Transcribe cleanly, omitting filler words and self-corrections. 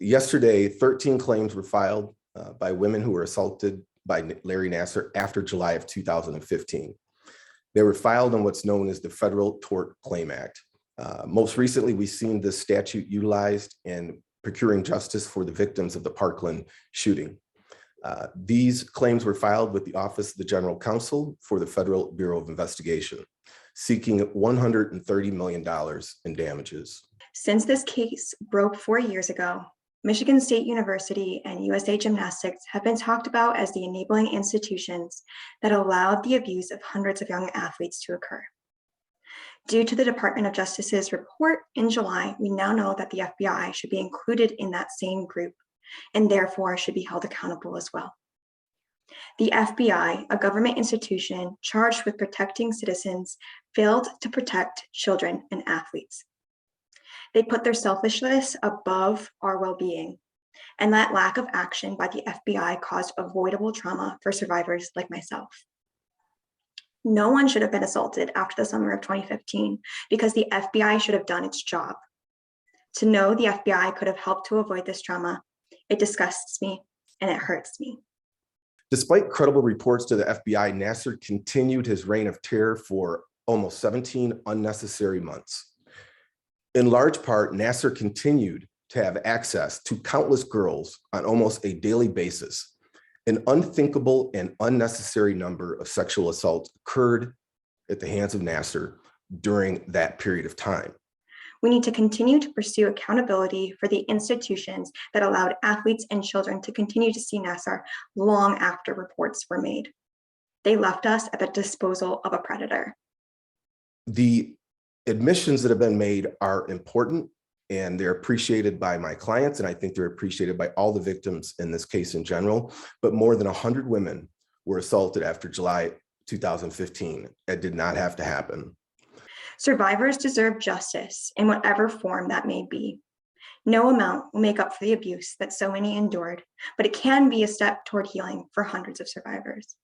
Yesterday, 13 claims were filed by women who were assaulted by Larry Nassar after July of 2015. They were filed on what's known as the Federal Tort Claim Act. Most recently, we've seen this statute utilized in procuring justice for the victims of the Parkland shooting. These claims were filed with the Office of the General Counsel for the Federal Bureau of Investigation, seeking $130 million in damages. Since this case broke 4 years ago, Michigan State University and USA Gymnastics have been talked about as the enabling institutions that allowed the abuse of hundreds of young athletes to occur. Due to the Department of Justice's report in July, we now know that the FBI should be included in that same group and therefore should be held accountable as well. The FBI, a government institution charged with protecting citizens, failed to protect children and athletes. They put their selfishness above our well-being, and that lack of action by the FBI caused avoidable trauma for survivors like myself. No one should have been assaulted after the summer of 2015 because the FBI should have done its job. To know the FBI could have helped to avoid this trauma, it disgusts me and it hurts me. Despite credible reports to the FBI, Nassar continued his reign of terror for almost 17 unnecessary months. In large part, Nassar continued to have access to countless girls on almost a daily basis. An unthinkable and unnecessary number of sexual assaults occurred at the hands of Nassar during that period of time. We need to continue to pursue accountability for the institutions that allowed athletes and children to continue to see Nassar long after reports were made. They left us at the disposal of a predator. The admissions that have been made are important and they're appreciated by my clients, and I think they're appreciated by all the victims in this case in general, but more than 100 women were assaulted after July 2015. It did not have to happen. Survivors deserve justice in whatever form that may be. No amount will make up for the abuse that so many endured, but it can be a step toward healing for hundreds of survivors.